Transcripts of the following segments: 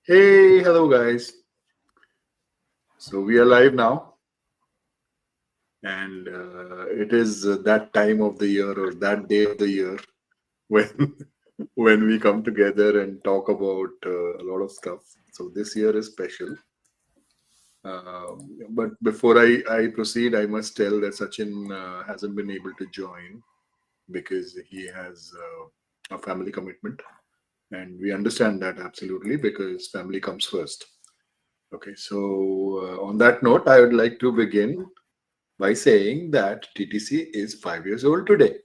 Hey, hello guys. So we are live now, and it is that time of the year or that day of the year when when we come together and talk about a lot of stuff. So this year is special. But before I proceed, I must tell that Sachin hasn't been able to join because he has a family commitment, and we understand that absolutely because family comes first. Okay, so on that note, I would like to begin by saying that TTC is 5 years old today.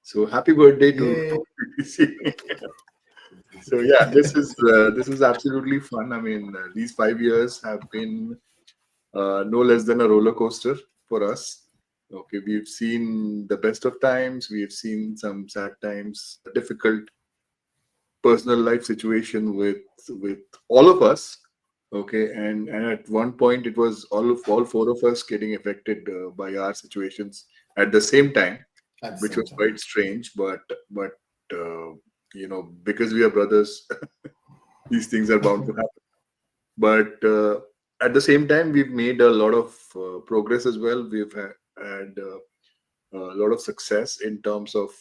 So happy birthday to Yay. TTC. So yeah, this is absolutely fun. I mean, these 5 years have been no less than a roller coaster for us. Okay, we've seen the best of times. We've seen some sad times, difficult personal life situation with all of us. Okay, and at one point it was all four of us getting affected by our situations at the same time, At the which same was time. quite strange. But uh, because we are brothers, these things are bound to happen. But at the same time, we've made a lot of progress as well. We've had a lot of success in terms of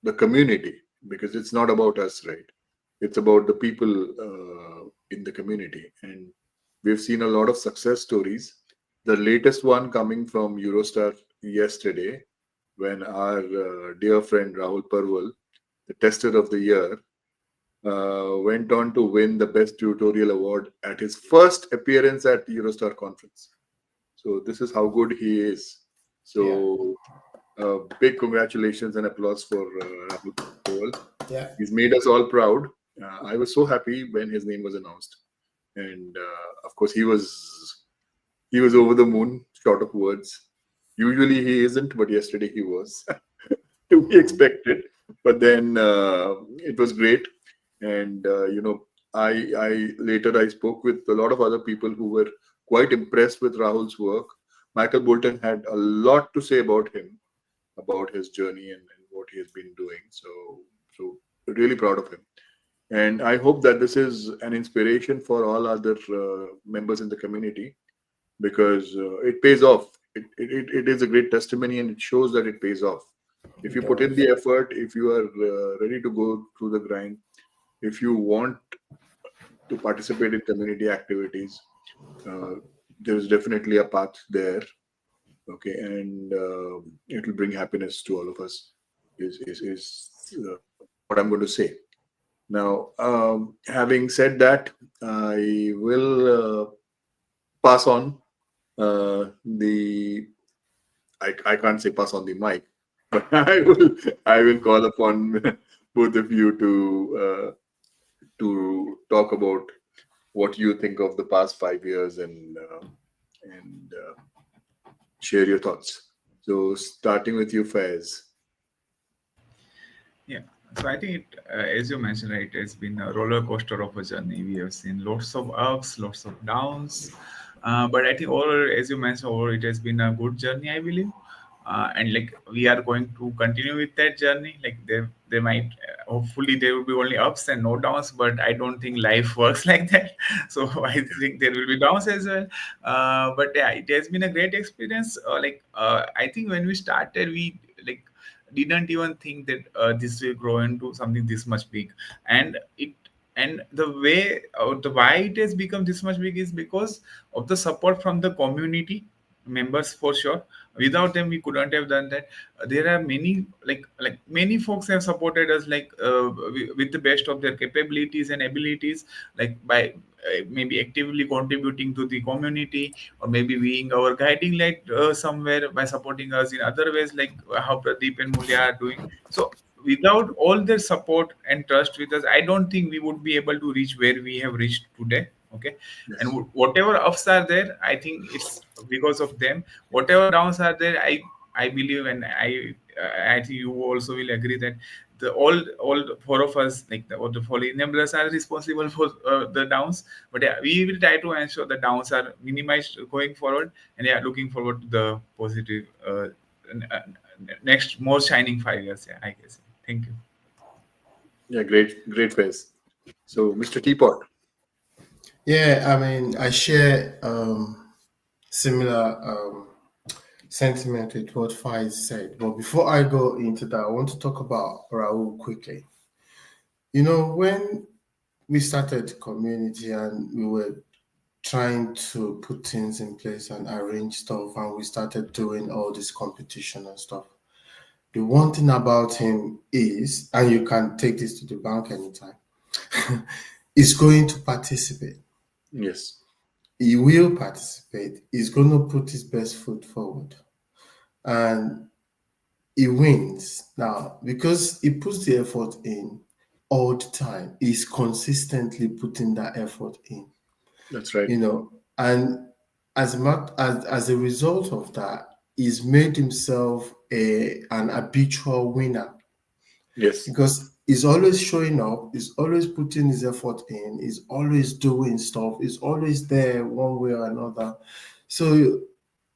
the community, because it's not about us, right? It's about the people in the community, and we've seen a lot of success stories. The latest one coming from Eurostar yesterday, when our dear friend Rahul Parwal, the tester of the year, went on to win the best tutorial award at his first appearance at Eurostar conference. So this is how good he is. Yeah. So big congratulations and applause for Rahul Parwal. Yeah. He's made us all proud. I was so happy when his name was announced, and of course he was over the moon, short of words. Usually he isn't, but yesterday he was. To be expected. But then it was great, and I later I spoke with a lot of other people who were quite impressed with Rahul's work. Michael Bolton had a lot to say about him, about his journey and what he has been doing. So really proud of him. And I hope that this is an inspiration for all other members in the community, because it pays off. It is a great testimony, and it shows that it pays off. If you It put in does. the effort, if you are ready to go through the grind, if you want to participate in community activities, uh, there is definitely a path there. Okay, and it will bring happiness to all of us. Is what I'm going to say. Now, having said that, I will pass on the I can't say pass on the mic, but I will call upon both of you to talk about what you think of the past 5 years, and share your thoughts. So starting with you, Faiz. Yeah. So I think as you mentioned, right, it's been a roller coaster of a journey. We have seen lots of ups, lots of downs. But I think all, as you mentioned, all it has been a good journey, I believe. And like we are going to continue with that journey. Like there might, hopefully there will be only ups and no downs. But I don't think life works like that. So I think there will be downs as well. But yeah, it has been a great experience. I think when we started, we like didn't even think that this will grow into something this much big, and the way the why it has become this much big is because of the support from the community members, for sure. Without them we couldn't have done that. There are many, like many folks have supported us, with the best of their capabilities and abilities, like by maybe actively contributing to the community, or maybe being our guiding light somewhere by supporting us in other ways, like how Pradeep and Mulya are doing. So without all their support and trust with us, I don't think we would be able to reach where we have reached today. Okay. And Yes. whatever ups are there, I think it's because of them. Whatever downs are there, I believe, and I think you also will agree that the all four of us, like all the four enablers, are responsible for the downs. But yeah, we will try to ensure the downs are minimized going forward. And yeah, looking forward to the positive n- uh, next more shining 5 years. Yeah, I guess. Thank you. Yeah, great, great, Faiz. So, Mr. Teapot. Yeah, I mean, I share similar sentiment with what Faiz said. But before I go into that, I want to talk about Raul quickly. You know, when we started the community and we were trying to put things in place and arrange stuff, and we started doing all this competition and stuff. The one thing about him is, and you can take this to the bank anytime, is going to participate. Yes. He will participate. He's going to put his best foot forward. And he wins. Now, because he puts the effort in all the time, he's consistently putting that effort in, That's right. And as a result of that, he's made himself an habitual winner Yes. because he's always showing up, he's always putting his effort in, he's always doing stuff, he's always there one way or another. So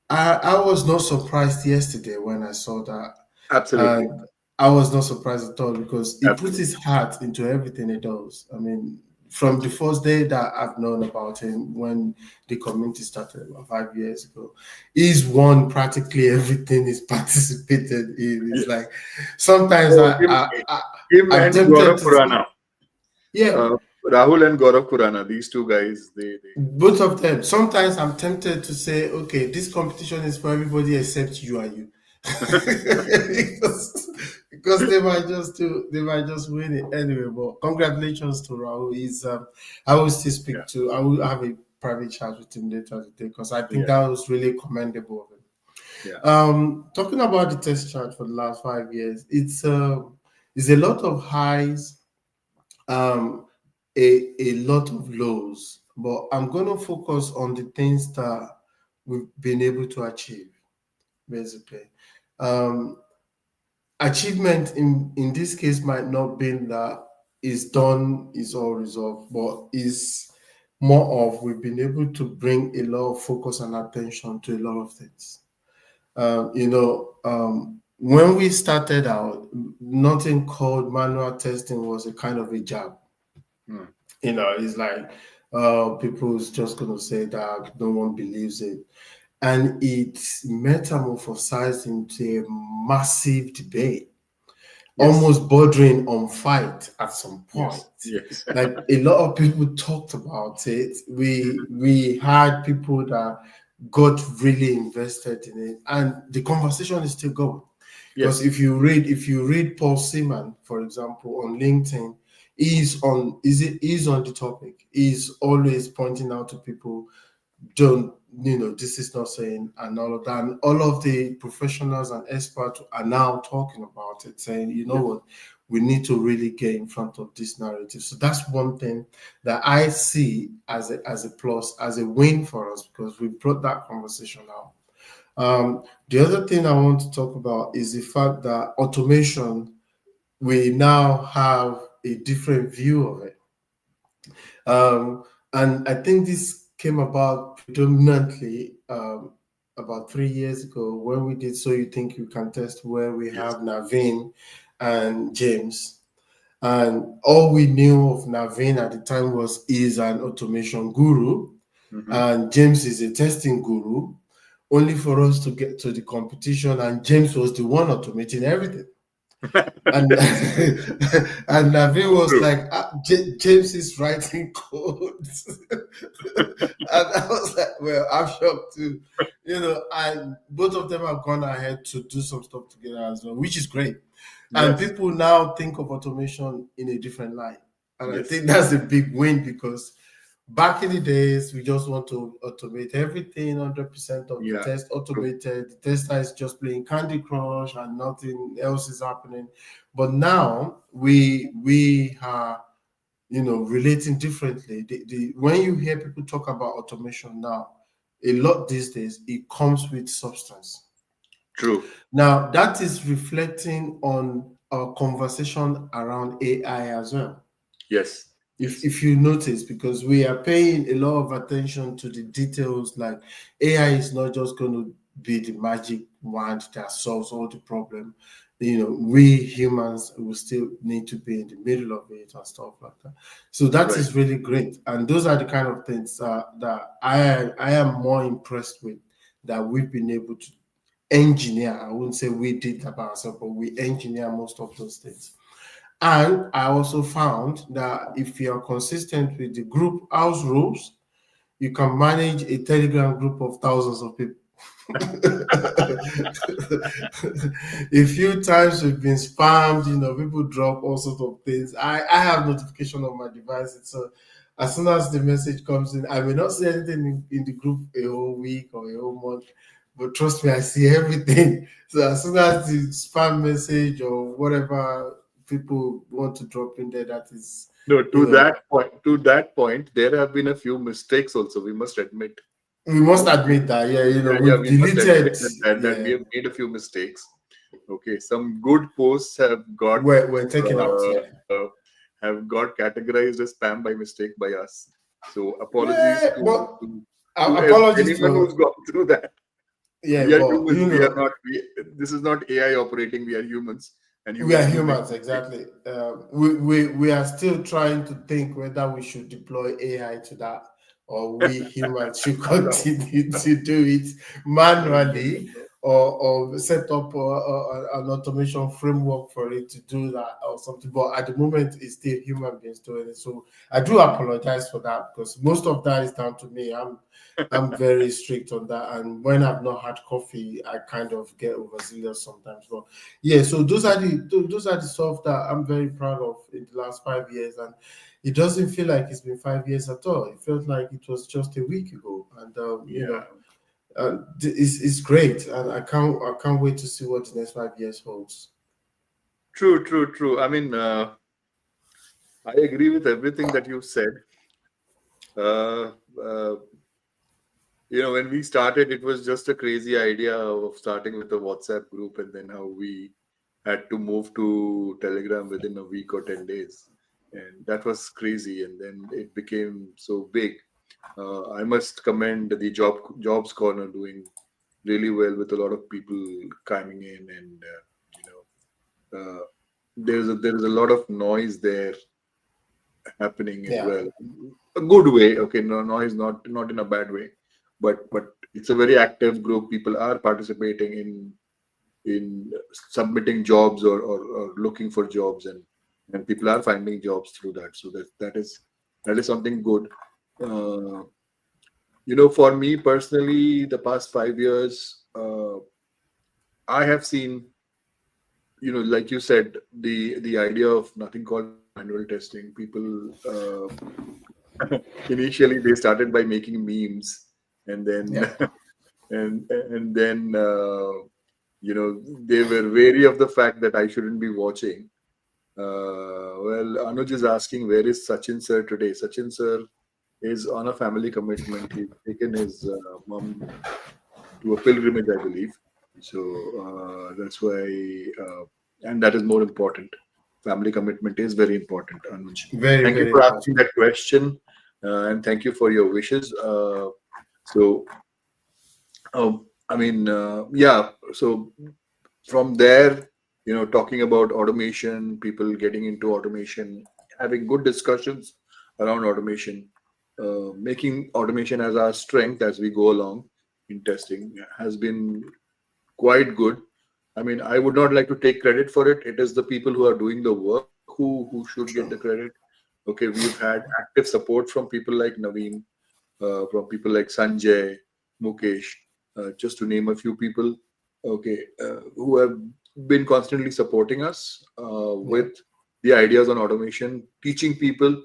I was not surprised yesterday when I saw that. Absolutely. And I was not surprised at all because he puts Absolutely. his heart into everything he does. I mean, from the first day that I've known about him, when the community started about 5 years ago, he's won practically everything he's participated in. It's Yes. like sometimes So him I'm and tempted Gaurav to Khurana. yeah, Rahul and Gaurav Khurana, these two guys, they both of them. Sometimes I'm tempted to say, okay, this competition is for everybody except you and you. because they might just win it anyway. But congratulations to Rahul. I will still speak to I will have a private chat with him later today because I think that was really commendable of him. Yeah. Talking about the test chart for the last 5 years, it's a lot of highs, a lot of lows, but I'm going to focus on the things that we've been able to achieve, basically. Achievement in this case might not be that is done, is all resolved, but is more of we've been able to bring a lot of focus and attention to a lot of things. When we started out, nothing called manual testing was a kind of a job. It's like people's just going to say that no one believes it. And it's metamorphosized into a massive debate, almost bordering on fight at some point. Yes. Like a lot of people talked about it. We had people that got really invested in it, and the conversation is still going. Because if you read Paul Seaman, for example, on LinkedIn, he's on the topic. He's always pointing out to people, don't this is not saying, and all of that. And all of the professionals and experts are now talking about it, saying, you know what, we need to really get in front of this narrative. So that's one thing that I see as a plus, as a win for us, because we brought that conversation out. The other thing I want to talk about is the fact that automation, we now have a different view of it. And I think this came about predominantly about 3 years ago when we did So You Think You Can Test, where we have Naveen and James. And all we knew of Naveen at the time was he's an automation guru, and James is a testing guru, only for us to get to the competition, and James was the one automating everything. and and Naveen was like, James is writing codes. And I was like, well, I'm shocked too. And both of them have gone ahead to do some stuff together as well, which is great. And people now think of automation in a different light. And I think that's a big win, because back in the days, we just want to automate everything, 100% of the test automated. The tester is just playing Candy Crush and nothing else is happening. But now we are, relating differently. When you hear people talk about automation now, a lot these days, it comes with substance. True. Now, that is reflecting on our conversation around AI as well. Yes. If you notice, because we are paying a lot of attention to the details, like AI is not just going to be the magic wand that solves all the problem. we humans will still need to be in the middle of it and stuff like that. So that Right. is really great, and those are the kind of things that I am more impressed with, that we've been able to engineer. I wouldn't say we did that by ourselves, but we engineer most of those things. And I also found that if you are consistent with the group house rules, you can manage a Telegram group of thousands of people. A few times we've been spammed, people drop all sorts of things. I have notification on my device. So as soon as the message comes in, I may not see anything in the group a whole week or a whole month, but trust me, I see everything. So as soon as the spam message or whatever people want to drop in there, that is, No, you know, to that point, there have been a few mistakes also, we must admit. we must admit that, Yeah, we've we must deleted, admit that we have made a few mistakes. Okay, some good posts have got we're taken out, have got categorized as spam by mistake by us. So apologies yeah, but to apologies anyone to, who's gone through that. yeah, We are but humans. We are not. This is not AI operating. We are humans, and we are humans do make humans, mistakes. exactly. We are still trying to think whether we should deploy AI to that, or we humans should continue to do it manually, or set up an automation framework for it to do that or something. But at the moment, it's still human beings doing it. So I do apologize for that, because most of that is down to me. I'm very strict on that, and when I've not had coffee, I kind of get overzealous sometimes. But yeah, so those are the stuff that I'm very proud of in the last 5 years, and it doesn't feel like it's been 5 years at all. It felt like it was just a week ago, and Yeah, it's great, and I can't wait to see what the next 5 years holds. true. I mean, I agree with everything that you said. Uh, uh, when we started, it was just a crazy idea of starting with a WhatsApp group, and then how we had to move to Telegram within a week or 10 days, and that was crazy. And then it became so big. I must commend the Jobs Corner doing really well with a lot of people coming in, and there is a lot of noise there happening as Yeah, well. A good way, okay, no noise, not in a bad way, but it's a very active group. People are participating in submitting jobs, or looking for jobs, and people are finding jobs through that. So that is something good. Uh, for me personally, the past 5 years, I have seen, like you said, the idea of nothing called manual testing. People initially they started by making memes, and then yeah, and then they were wary of the fact that I shouldn't be watching. Well, Anuj is asking, where is Sachin sir today? Sachin sir is on a family commitment. He's taken his mom to a pilgrimage, I believe. So that's why, and that is more important. Family commitment is very important, Anuj. very, Thank you very for asking important. that question, and thank you for your wishes. So, I mean, yeah. So from there, talking about automation, people getting into automation, having good discussions around automation, making automation as our strength as we go along in testing has been quite good. I mean, I would not like to take credit for it. It is the people who are doing the work who should get the True. credit. Okay, we've had active support from people like Naveen, from people like Sanjay, Mukesh, just to name a few people. Okay, who have been constantly supporting us Yeah, with the ideas on automation, teaching people.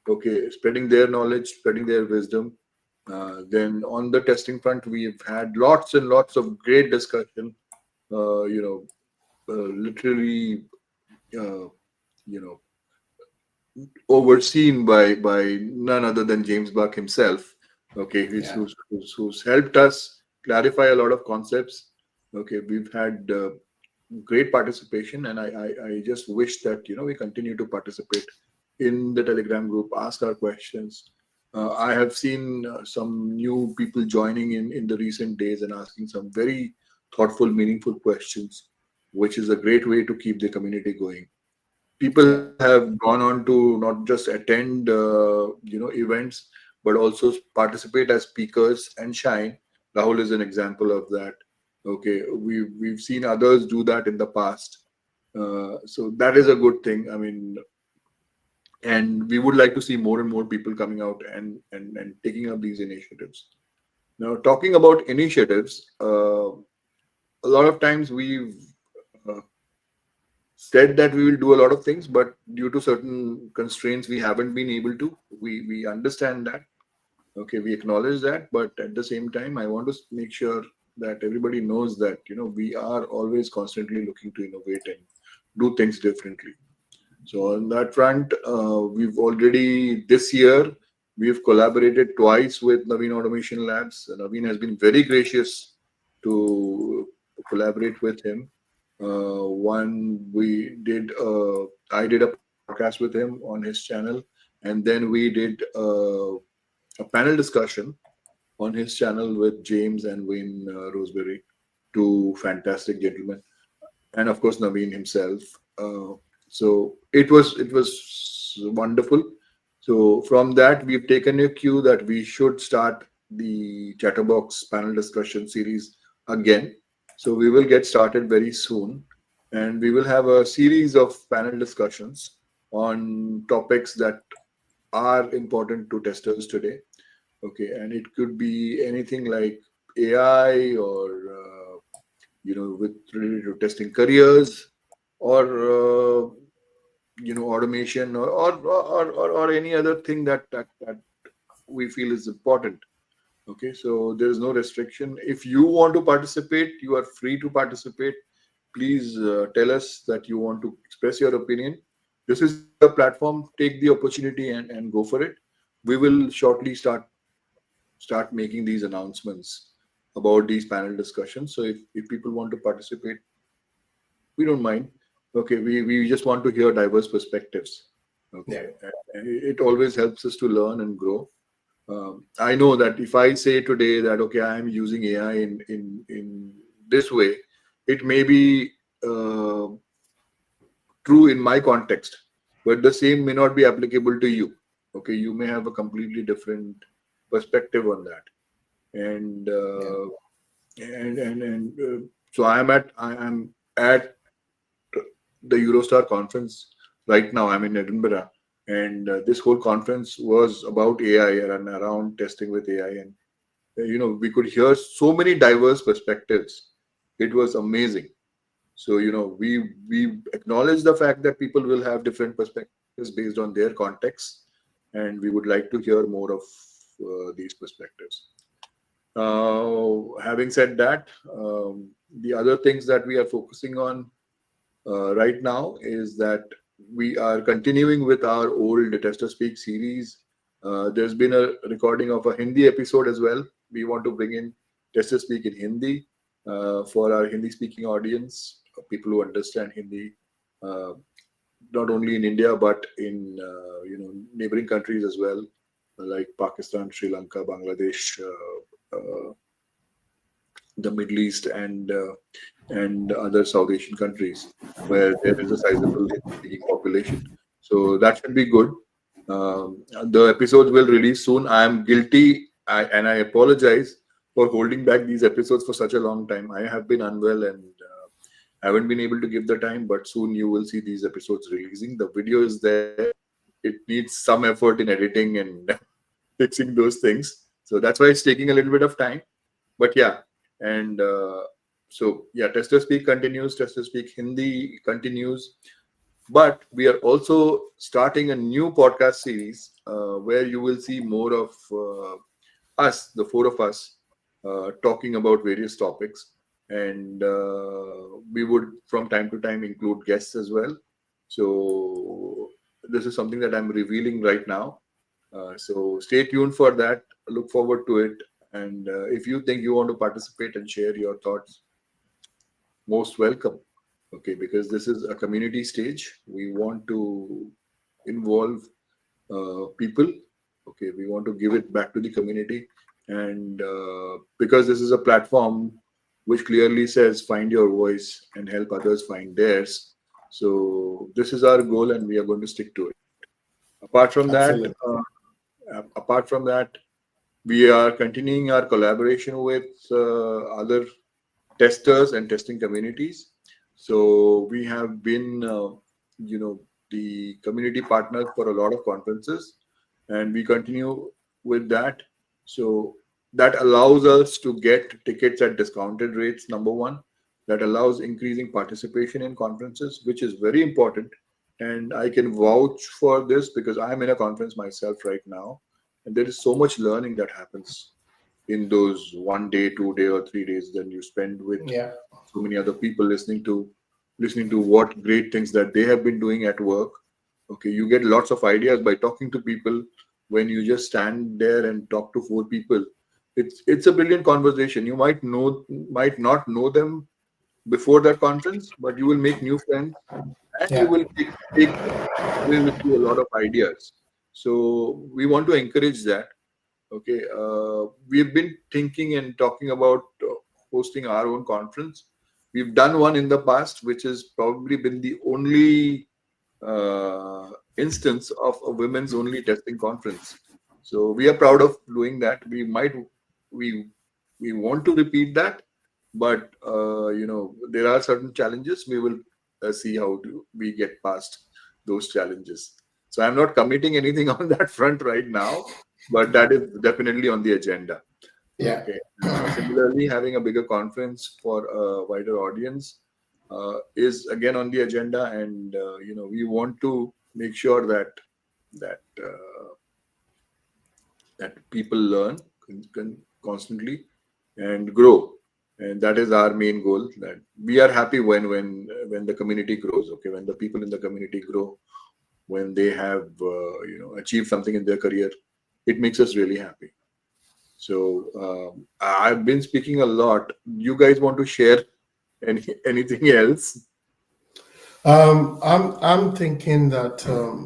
Okay, spreading their knowledge, spreading their wisdom. Then on the testing front, we've had lots and lots of great discussion. Literally, uh, you know, overseen by none other than James Buck himself. Okay, yeah. who's helped us clarify a lot of concepts. Okay, we've had great participation, and I just wish that we continue to participate in the Telegram group, ask our questions. I have seen some new people joining in the recent days and asking some very thoughtful, meaningful questions. which is a great way to keep the community going. People have gone on to not just attend, events, but also participate as speakers and shine. Rahul is an example of that. Okay, we've seen others do that in the past, so that is a good thing. I mean, and we would like to see more and more people coming out and taking up these initiatives. Now, talking about initiatives, a lot of times we've uh, said that we will do a lot of things, but due to certain constraints, we haven't been able to. We understand that. Okay, we acknowledge that, but at the same time, I want to make sure that everybody knows that we are always constantly looking to innovate and do things differently. So on that front, we've already this year we've collaborated twice with Naveen Automation Labs. Naveen has been very gracious to collaborate with him. One we did, I did a podcast with him on his channel, and then we did a panel discussion on his channel with James and Wayne Roseberry, two fantastic gentlemen, and of course Naveen himself. So it was wonderful. So from that, we've taken a cue that we should start the Chatterbox panel discussion series again. So we will get started very soon, and we will have a series of panel discussions on topics that are important to testers today. Okay, and it could be anything like AI or with related to testing careers, or automation, or any other thing that we feel is important. Okay, so there is no restriction. If you want to participate, you are free to participate. Please tell us that you want to express your opinion. This is a platform. Take the opportunity and go for it. We will shortly start making these announcements about these panel discussions. So if people want to participate, we don't mind. Okay, we just want to hear diverse perspectives. Yeah. Okay, and it always helps us to learn and grow. I know that if I say today that okay, I am using AI in this way, it may be uh, true in my context, but the same may not be applicable to you. Okay, you may have a completely different perspective on that, and Yeah. so I am at the Eurostar conference right now. I'm in Edinburgh, and this whole conference was about AI and around testing with AI, and we could hear so many diverse perspectives. It was amazing. So we acknowledge the fact that people will have different perspectives based on their context, and we would like to hear more of these perspectives. Having said that, the other things that we are focusing on right now is that we are continuing with our old Tester Speak series. There's been a recording of a Hindi episode as well. We want to bring in Tester Speak in Hindi for our Hindi speaking audience, people who understand Hindi, uh, not only in India but in neighboring countries as well, like Pakistan, Sri Lanka, Bangladesh, the Middle East, and other South Asian countries where there is a sizable speaking population. So that should be good. The episodes will release soon. I am guilty, and I apologize for holding back these episodes for such a long time. I have been unwell and haven't been able to give the time, but soon you will see these episodes releasing. The video is there. It needs some effort in editing and fixing those things. So that's why it's taking a little bit of time. But yeah, and so yeah, Tester Speak continues. Tester Speak Hindi continues. But we are also starting a new podcast series where you will see more of us, the four of us, talking about various topics. And we would, from time to time, include guests as well. So this is something that I'm revealing right now. So stay tuned for that. Look forward to it. And if you think you want to participate and share your thoughts, most welcome. Okay, because this is a community stage. We want to involve people. Okay, we want to give it back to the community, and because this is a platform which clearly says find your voice and help others find theirs. So this is our goal, and we are going to stick to it. Apart from that, Absolutely. apart from that, we are continuing our collaboration with other testers and testing communities. So we have been, the community partners for a lot of conferences, and we continue with that. So that allows us to get tickets at discounted rates, number one. That allows increasing participation in conferences, which is very important. And I can vouch for this because I'm in a conference myself right now, and there is so much learning that happens in those 1 day, 2 day, or 3 days that you spend with Yeah. so many other people listening to what great things that they have been doing at work. Okay, you get lots of ideas by talking to people. When you just stand there and talk to four people, it's a brilliant conversation. You might not know them before that conference, but you will make new friends, and you Yeah. will take away with you a lot of ideas. So we want to encourage that. Okay, we've been thinking and talking about hosting our own conference. We've done one in the past, which has probably been the only instance of a women's only testing conference. So we are proud of doing that. We we want to repeat that, but there are certain challenges. We will see how do we get past those challenges. So I'm not committing anything on that front right now, but that is definitely on the agenda. Yeah. Okay. Similarly, having a bigger conference for a wider audience is again on the agenda, and we want to make sure that that people learn constantly and grow, and that is our main goal. That we are happy when the community grows. Okay, when the people in the community grow, when they have achieved something in their career, it makes us really happy. So I've been speaking a lot. You guys want to share anything else? I'm thinking that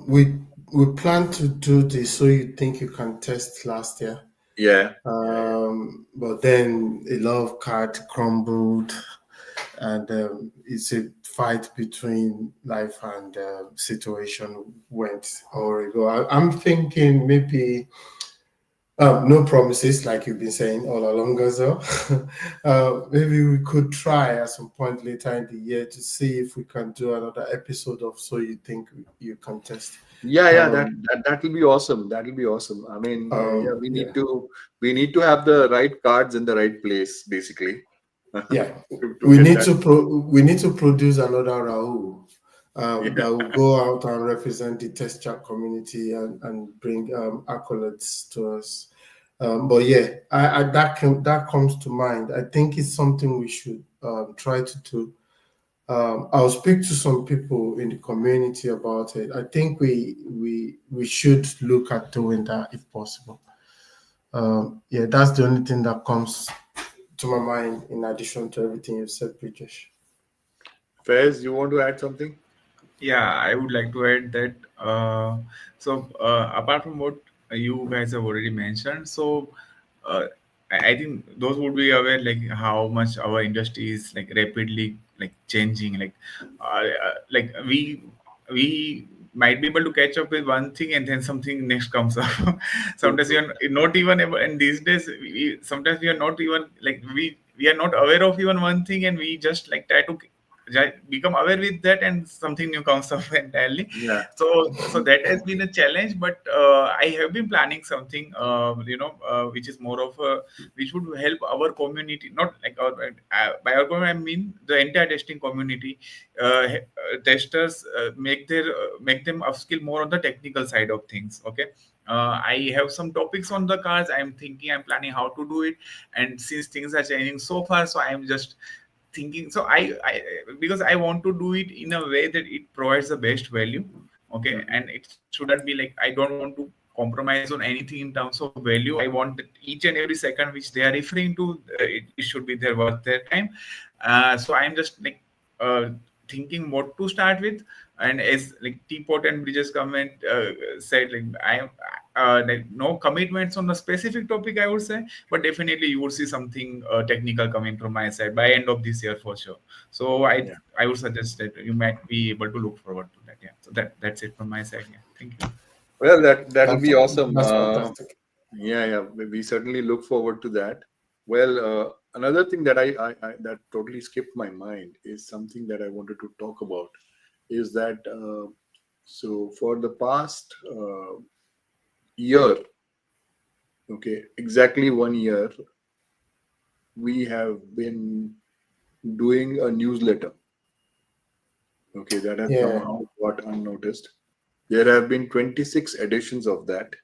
we plan to do this so you think you can test last year. Yeah. But then a lot of cards crumbled, and it's a fight between life and situation went horrible. I'm thinking maybe no promises, like you've been saying all along, Gazo. Maybe we could try at some point later in the year to see if we can do another episode of So You Think You Can Test. Yeah, Um, that will be awesome. That will be awesome. I mean, yeah, we yeah. need to have the right cards in the right place, basically. Yeah, to we get need that. we need to produce another Rahul Yeah. that will go out and represent the test chat community and bring accolades to us. But yeah, that comes to mind. I think it's something we should try to do. I'll speak to some people in the community about it. I think we should look at doing that if possible. Yeah, that's the only thing that comes to my mind in addition to everything you've said, British. Faiz, you want to add something? Yeah, I would like to add that. Apart from what you guys have already mentioned, uh, I think those would be aware like how much our industry is like rapidly like changing. Like we might be able to catch up with one thing and then something next comes up. Sometimes we are not even able, and these days sometimes we are not even like we are not aware of even one thing, and we just like try to become aware with that and something new comes up entirely. Yeah. So that has been a challenge, but I have been planning something which is more of a which would help our community, not like our by our community I mean the entire testing community. Testers make them upskill more on the technical side of things. Okay. I have some topics on the cards. I'm planning how to do it, and since things are changing so far, so I'm just thinking. So I because I want to do it in a way that it provides the best value. Okay, Mhm. and it shouldn't be like I don't want to compromise on anything in terms of value. I want that each and every second which they are referring to, it should be there worth their time. So I'm just like thinking what to start with. And as like Teapot and Bridges comment said, like like no commitments on the specific topic, I would say, but definitely you would see something technical coming from my side by end of this year for sure. So Yeah. I would suggest that you might be able to look forward to that. Yeah. So that's it from my side. Yeah. Thank you. Well, that'll be awesome. That's fantastic. Yeah, we certainly look forward to that. Well, another thing that I that totally skipped my mind is something that I wanted to talk about is that so for the past year, okay, exactly 1 year, we have been doing a newsletter, okay, that has Yeah. somehow got unnoticed. There have been 26 editions of that.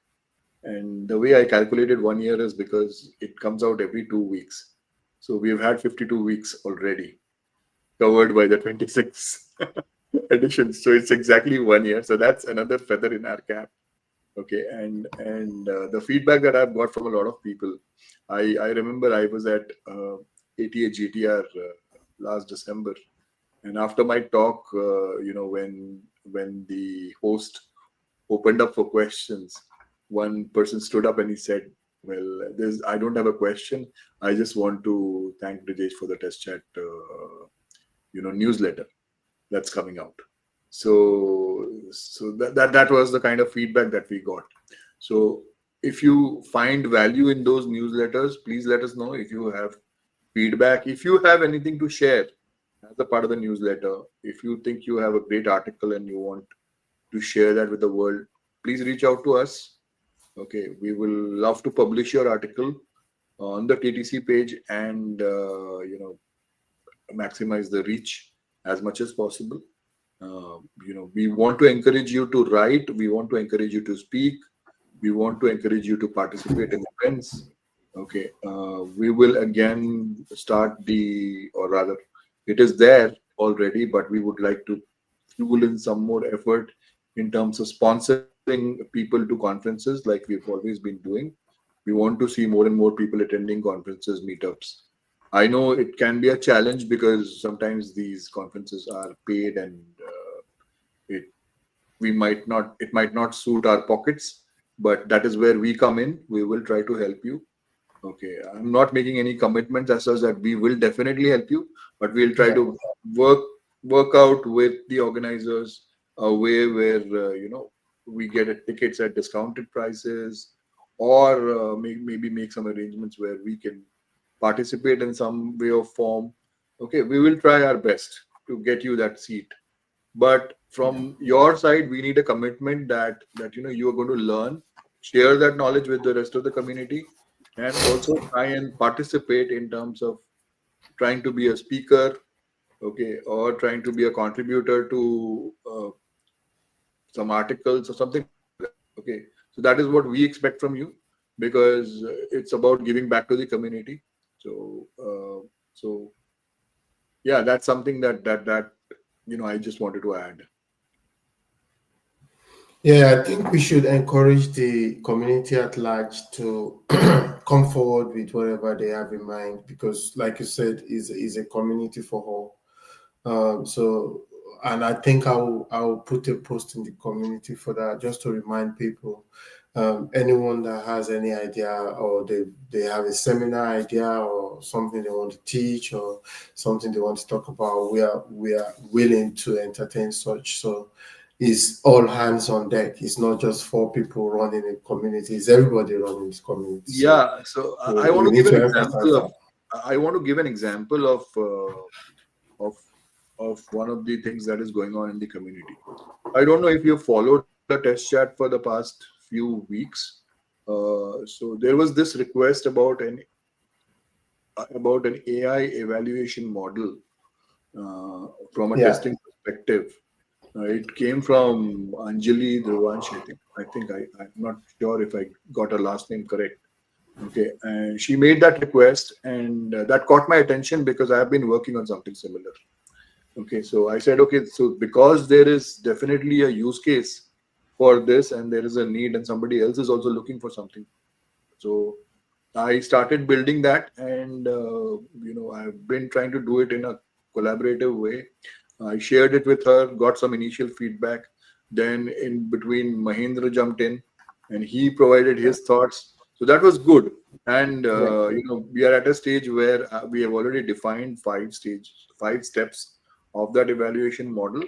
And the way I calculated 1 year is because it comes out every 2 weeks. So we've had 52 weeks already covered by the 26 editions. So it's exactly 1 year. So that's another feather in our cap. Okay. And the feedback that I've got from a lot of people, I remember I was at ATA GTR last December. And after my talk, when the host opened up for questions, one person stood up and he said, "Well, I don't have a question. I just want to thank Brijesh for the test chat, newsletter that's coming out." So that was the kind of feedback that we got. So if you find value in those newsletters, please let us know. If you have feedback, if you have anything to share as a part of the newsletter, if you think you have a great article and you want to share that with the world, please reach out to us. Okay, we will love to publish your article on the TTC page and maximize the reach as much as possible. We want to encourage you to write. We want to encourage you to speak. We want to encourage you to participate in events. Okay, we will again start or rather, it is there already, but we would like to fuel in some more effort in terms of sponsoring people to conferences like we've always been doing. We want to see more and more people attending conferences, meetups. I know it can be a challenge because sometimes these conferences are paid and it it might not suit our pockets, but that is where we come in. We will try to help you. Okay, I'm not making any commitments as such that we will definitely help you, but we'll try Yeah. to work work out with the organizers a way where we get tickets at discounted prices, or maybe make some arrangements where we can participate in some way or form. Okay, we will try our best to get you that seat, but from your side we need a commitment that you are going to learn, share that knowledge with the rest of the community, and also try and participate in terms of trying to be a speaker, okay, or trying to be a contributor to some articles or something like that. Okay, so that is what we expect from you, because it's about giving back to the community. So yeah, that's something that I just wanted to add. Yeah, I think we should encourage the community at large to come forward with whatever they have in mind, because, like you said, is a community for all. So, and I think I'll put a post in the community for that, just to remind people. Anyone that has any idea, or they have a seminar idea or something they want to teach or something they want to talk about, we are willing to entertain such. So it's all hands on deck. It's not just four people running a community, it's everybody running this community. So Yeah, so I want we to need give an to emphasize example of that. I want to give an example of of one of the things that is going on in the community. I don't know if you followed the test chat for the past few weeks. So there was this request about an AI evaluation model from a Yeah. testing perspective. It came from Anjali Dhruvansh, I think. I'm not sure if I got her last name correct. Okay, and she made that request, and that caught my attention because I have been working on something similar. Okay, so I said, okay, so because there is definitely a use case for this, and there is a need, and somebody else is also looking for something. So I started building that, and I've been trying to do it in a collaborative way. I shared it with her, got some initial feedback. Then in between, Mahendra jumped in. and he provided his thoughts. So that was good. And Yeah. we are at a stage where we have already defined 5 steps of that evaluation model.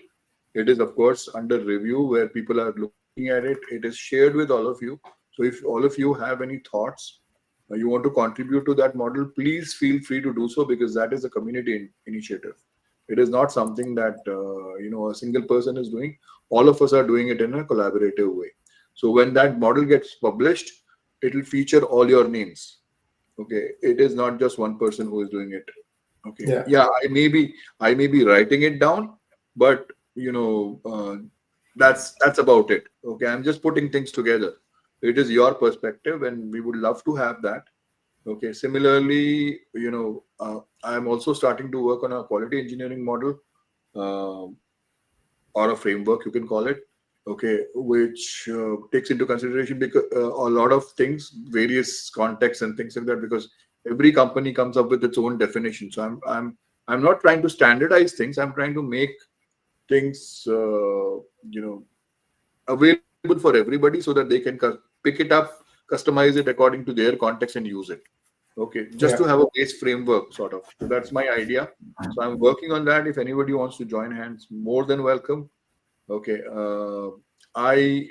It is, of course, under review where people are looking at it. It is shared with all of you. So if all of you have any thoughts, you want to contribute to that model, please feel free to do so, because that is a community initiative. It is not something that a single person is doing. All of us are doing it in a collaborative way. So when that model gets published, it will feature all your names. Okay, it is not just one person who is doing it. Okay, Yeah. yeah, I may be writing it down, but that's about it. Okay, I'm just putting things together. It is your perspective, and we would love to have that. Okay, similarly, I'm also starting to work on a quality engineering model, uh, or a framework, you can call it. Okay, which takes into consideration, because a lot of things, various contexts and things like that, because every company comes up with its own definition. So I'm not trying to standardize things. I'm trying to make things available for everybody, so that they can pick it up, customize it according to their context, and use it. Okay, just to Yeah. have a base framework, sort of. So that's my idea. So I'm working on that. If anybody wants to join hands, more than welcome. Okay, I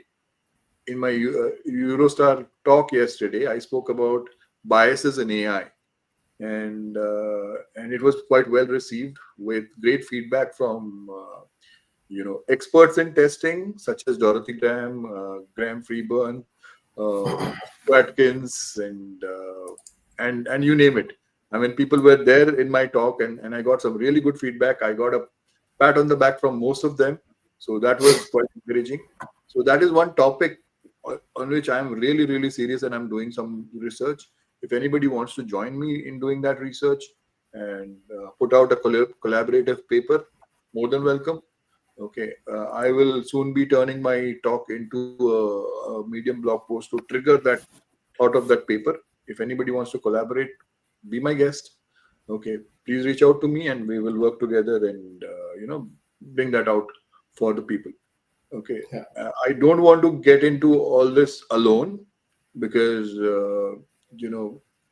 in my Eurostar talk yesterday, I spoke about biases in AI, and it was quite well received, with great feedback from experts in testing, such as Dorothy Graham, Graham Freeburn, uh, Watkins, and you name it. I mean, people were there in my talk, and I got some really good feedback. I got a pat on the back from most of them, so that was quite encouraging. So that is one topic on which I am really, really serious, and I'm doing some research. If anybody wants to join me in doing that research and put out a collaborative paper, more than welcome. Okay, I will soon be turning my talk into a Medium blog post to trigger that thought of that paper. If anybody wants to collaborate, be my guest. Okay, please reach out to me, and we will work together and bring that out for the people. Okay, Yeah. I don't want to get into all this alone, because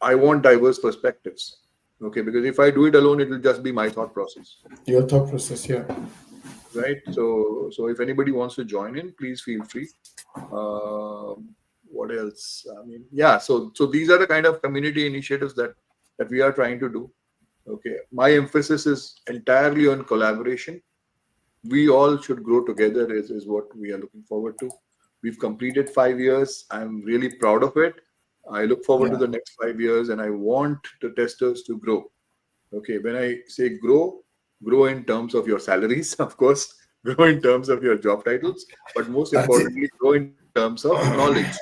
I want diverse perspectives. Okay, because if I do it alone, it will just be my thought process, Your thought process. Yeah. right? So if anybody wants to join in, please feel free. What else? I mean, yeah. So these are the kind of community initiatives that we are trying to do. Okay, my emphasis is entirely on collaboration. We all should grow together, is what we are looking forward to. We've completed 5 years. I'm really proud of it. I look forward to Yeah. the next 5 years, and I want the testers to grow. Okay, when I say grow, grow in terms of your salaries, of course, grow in terms of your job titles, but most I think importantly, grow in terms of knowledge.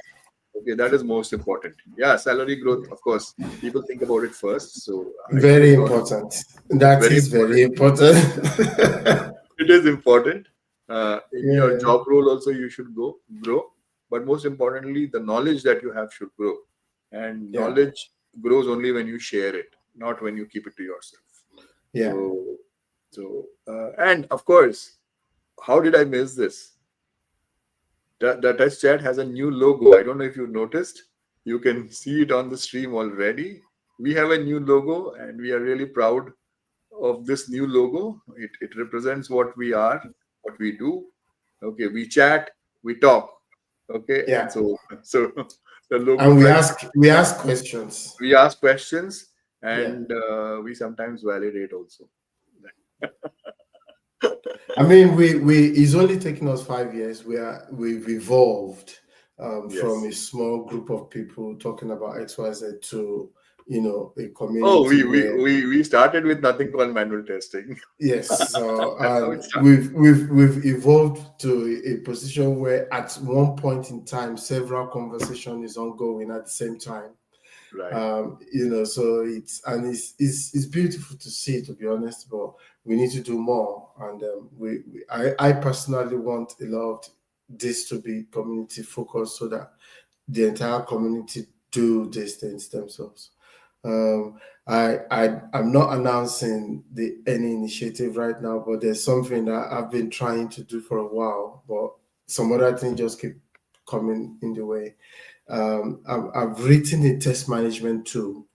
Okay, that is most important. Yeah, salary growth, of course, people think about it first. So I very do not. important. It's That very is important. very important. It is important. In your Yeah. job role, also, you should grow. But most importantly, the knowledge that you have should grow. And Yeah. knowledge grows only when you share it, not when you keep it to yourself. Yeah. And of course, how did I miss this? The Touch Chat has a new logo. I don't know if you noticed. You can see it on the stream already. We have a new logo, and we are really proud of this new logo. It represents what we are, what we do. Okay, we chat, we talk. Okay, and Yeah. so the logo And is like, we ask questions. we ask questions, Yeah. and we sometimes validate also. I mean, we it's only taken us 5 years. We've evolved from Yes. a small group of people talking about XYZ to a Oh, community we we where we we started with nothing called manual testing. yes, so That's how it started. we've evolved to a position where at one point in time several conversation is ongoing at the same time. Right. So it's beautiful to see, to be honest, but we need to do more, and I personally want a lot of this to be community focused, so that the entire community do these things themselves. I'm not announcing any initiative right now, but there's something that I've been trying to do for a while, but some other things just keep coming in the way. I've written a test management tool,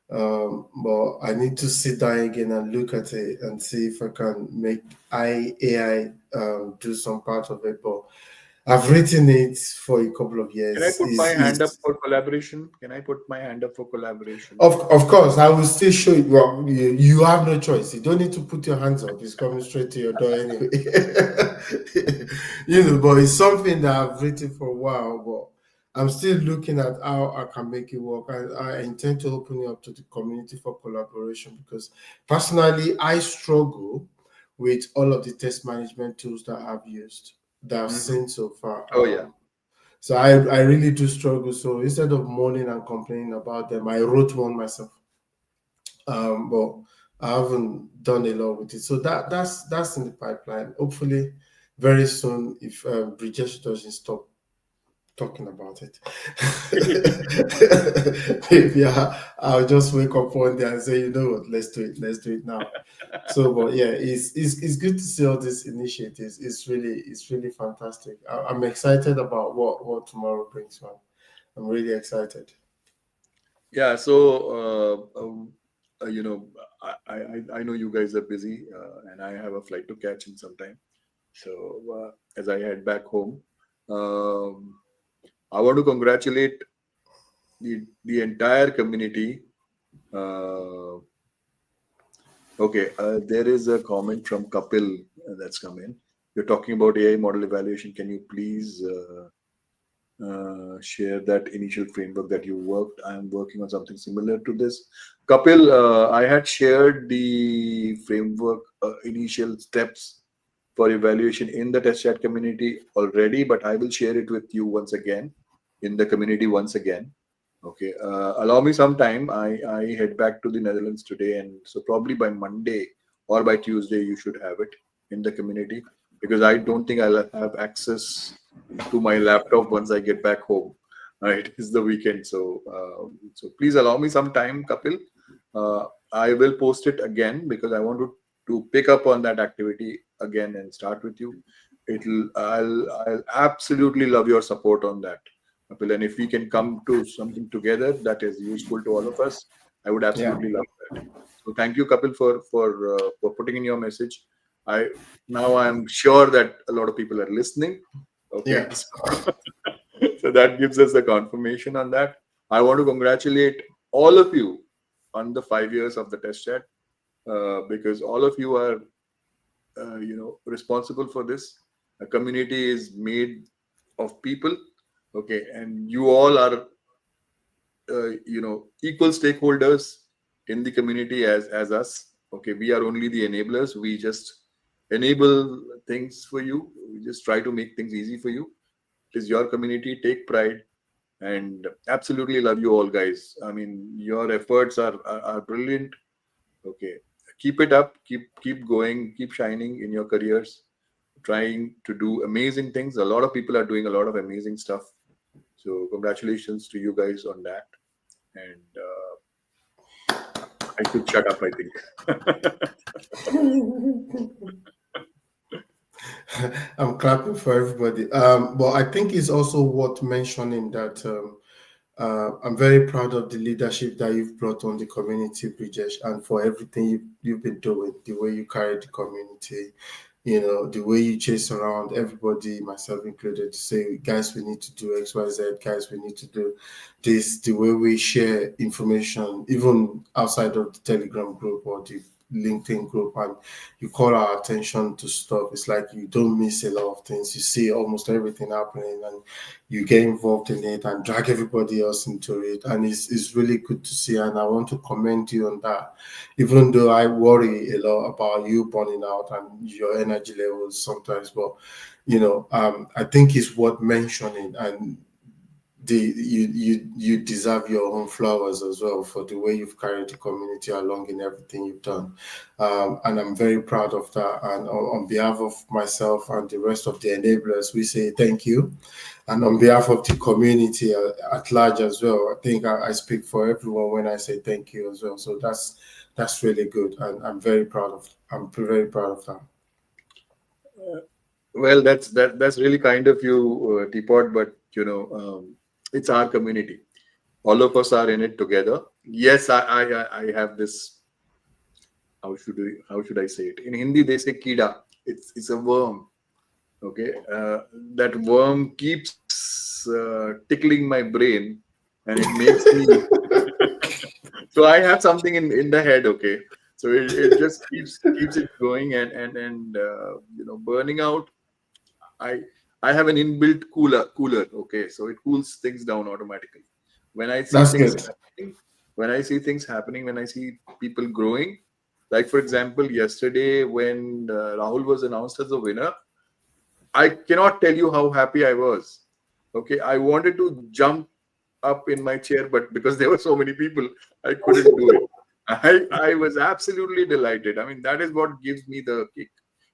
but I need to sit down again and look at it and see if I can make AI do some part of it. But I've written it for a couple of Can I years. put my hand up for collaboration? Can I put my hand up for collaboration? Of course, I will still show you. Well, you have no choice. You don't need to put your hands up. It's coming straight to your door anyway. But it's something that I've written for a while, but I'm still looking at how I can make it work. And I intend to open it up to the community for collaboration because personally, I struggle with all of the test management tools that I've used, that I've seen so far. Oh, yeah. So I really do struggle. So instead of moaning and complaining about them, I wrote one myself. But I haven't done a lot with it. So that's in the pipeline. Hopefully, very soon, if Bridget doesn't stop talking about it, yeah, I'll just wake up one day and say, you know what, let's do it now. So, but yeah, it's good to see all these initiatives. It's really fantastic. I'm excited about what tomorrow brings, man. I'm really excited. Yeah. So, I know you guys are busy, and I have a flight to catch in some time. So, as I head back home, um, I want to congratulate the entire community. Uh, okay, there is a comment from Kapil that's come in. You're talking about AI model evaluation. Can you please share that initial framework that you worked? I am working on something similar to this. Kapil, I had shared the framework initial steps for evaluation in the test chat community already, but I will share it with you once again in the community once again. Okay, allow me some time. I head back to the Netherlands today, and so probably by Monday or by Tuesday you should have it in the community, because I don't think I'll have access to my laptop once I get back home. It is the weekend, so please allow me some time, Kapil. I will post it again because I want to pick up on that activity again and start with you. I'll absolutely love your support on that, Kapil. And if we can come to something together that is useful to all of us, I would absolutely love that. So thank you, Kapil, for putting in your message. I'm sure that a lot of people are listening. Okay. Yes. So that gives us a confirmation on that. I want to congratulate all of you on the 5 years of the test chat, because all of you are, responsible for this. A community is made of people, okay, and you all are, equal stakeholders in the community as us. Okay, we are only the enablers. We just enable things for you. We just try to make things easy for you. It is your community. Take pride, and absolutely love you all, guys. I mean, your efforts are brilliant. Okay, keep it up. Keep going. Keep shining in your careers. Trying to do amazing things. A lot of people are doing a lot of amazing stuff. So congratulations to you guys on that. And I should shut up, I think. I'm clapping for everybody. But I think it's also worth mentioning that I'm very proud of the leadership that you've brought on the community, Brijesh, and for everything you've been doing, the way you carry the community, the way you chase around everybody, myself included, to say, guys, we need to do X, Y, Z, guys, we need to do this, the way we share information, even outside of the Telegram group or the LinkedIn group, and you call our attention to stuff. It's like you don't miss a lot of things. You see almost everything happening and you get involved in it and drag everybody else into it. And it's really good to see. And I want to commend you on that. Even though I worry a lot about you burning out and your energy levels sometimes, but I think it's worth mentioning, and you deserve your own flowers as well for the way you've carried the community along in everything you've done, and I'm very proud of that. And on behalf of myself and the rest of the enablers, we say thank you. And on behalf of the community at large as well, I think I speak for everyone when I say thank you as well. So that's really good, and I'm very proud of that. Well, that's really kind of you, Teapot. But it's our community. All of us are in it together. Yes, I have this. How should I say it? In Hindi, they say kida. It's a worm. Okay, that worm keeps tickling my brain, and it makes me. So I have something in the head. Okay, so it just keeps it going, and burning out. I I have an inbuilt cooler. Okay, so it cools things down automatically. When I see That's things good. happening, when I see people growing, like for example, yesterday when Rahul was announced as the winner, I cannot tell you how happy I was. Okay, I wanted to jump up in my chair, but because there were so many people, I couldn't do it. I was absolutely delighted. I mean, that is what gives me the kick.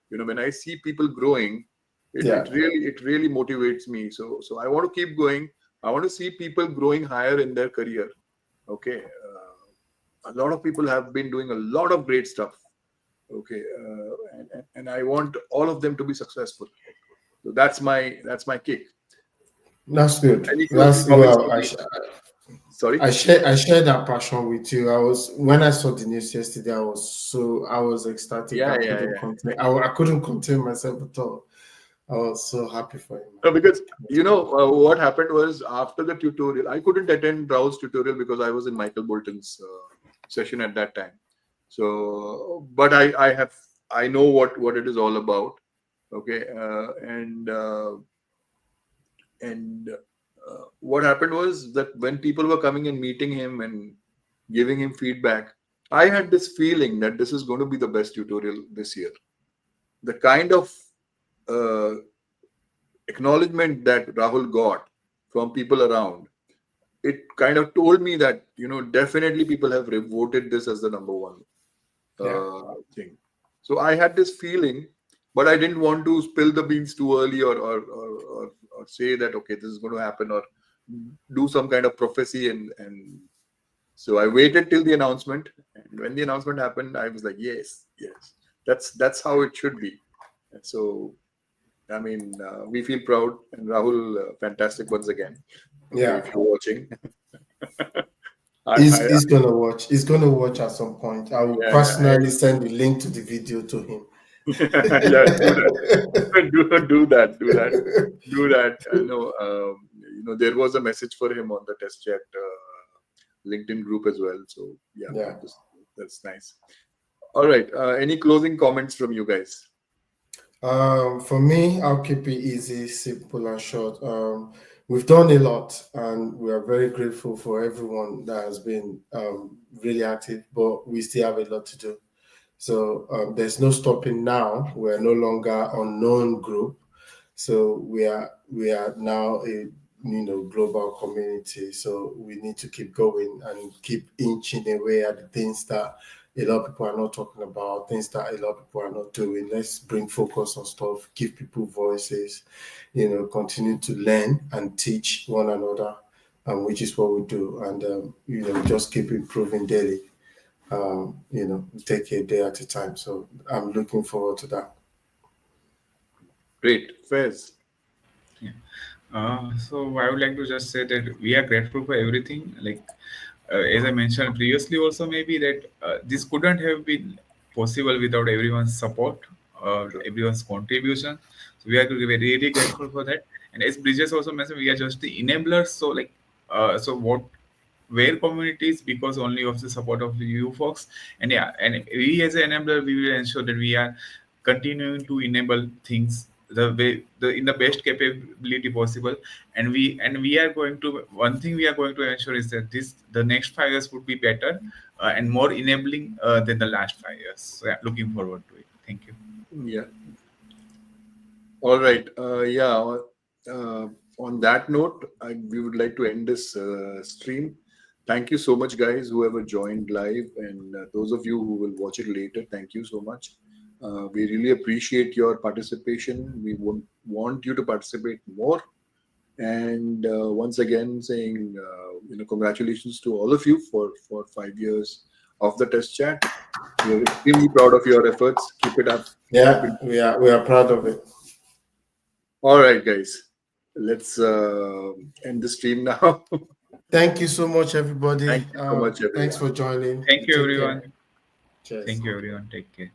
When I see people growing, it, Yeah, it really it really motivates me. So I want to keep going. I want to see people growing higher in their career. Okay, a lot of people have been doing a lot of great stuff. Okay, and I want all of them to be successful. So that's my kick. that's good. Any closing That's comments well. from you? Sorry. I share that passion with you. I was when I saw the news yesterday. I was ecstatic. Yeah, I yeah, couldn't yeah. contain. I couldn't contain myself at all. I was so happy for him. No, because what happened was after the tutorial, I couldn't attend Rao's tutorial because I was in Michael Bolton's session at that time. So, but I know what it is all about. Okay, and what happened was that when people were coming and meeting him and giving him feedback, I had this feeling that this is going to be the best tutorial this year. The kind of uh, acknowledgement that Rahul got from people around, it kind of told me that definitely people have voted this as the number one Yeah, thing. So I had this feeling, but I didn't want to spill the beans too early or say that okay, this is going to happen, or do some kind of prophecy, and so I waited till the announcement, and when the announcement happened, I was like, yes, yes, that's how it should be. And so I mean, we feel proud, and Rahul, fantastic once again. Okay, yeah. if you're watching, I He's gonna watch. He's gonna watch at some point. I will yeah, personally send the link to the video to him. yeah, do that, do that. I know, there was a message for him on the test chat LinkedIn group as well. So yeah, Yeah. that's nice. All right, any closing comments from you guys? For me, I'll keep it easy, simple, and short. We've done a lot, and we are very grateful for everyone that has been really active. But we still have a lot to do. So there's no stopping now. We're no longer unknown group. So we are now a global community. So we need to keep going and keep inching away at the things that a lot of people are not talking about, things that a lot of people are not doing. Let's bring focus on stuff, give people voices, continue to learn and teach one another, which is what we do. And just keep improving daily. Take it a day at a time. So I'm looking forward to that. Great, Faiz. Yeah. So I would like to just say that we are grateful for everything. Like as I mentioned previously, also maybe that this couldn't have been possible without everyone's support, everyone's contribution. So we are really grateful for that. And as Bridges also mentioned, we are just the enablers. So like, so what where communities because only of the support of you folks. And yeah, and we as an enabler, we will ensure that we are continuing to enable things the way in the best capability possible. And we are going to one thing we are going to ensure is that the next 5 years would be better and more enabling than the last 5 years. So yeah, looking forward to it. Thank you. Yeah. All right. Yeah. On that note, we would like to end this stream. Thank you so much, guys, whoever joined live, and those of you who will watch it later. Thank you so much. We really appreciate your participation. We would want you to participate more. And once again, saying congratulations to all of you for 5 years of the test chat. We are extremely proud of your efforts. Keep it up. Yeah, we are proud of it. All right, guys. Let's end the stream now. Thank you so much, everybody. Thank you so much, everyone. Thanks for joining. Thank you, Take care. everyone. Cheers. Thank you, everyone. Take care.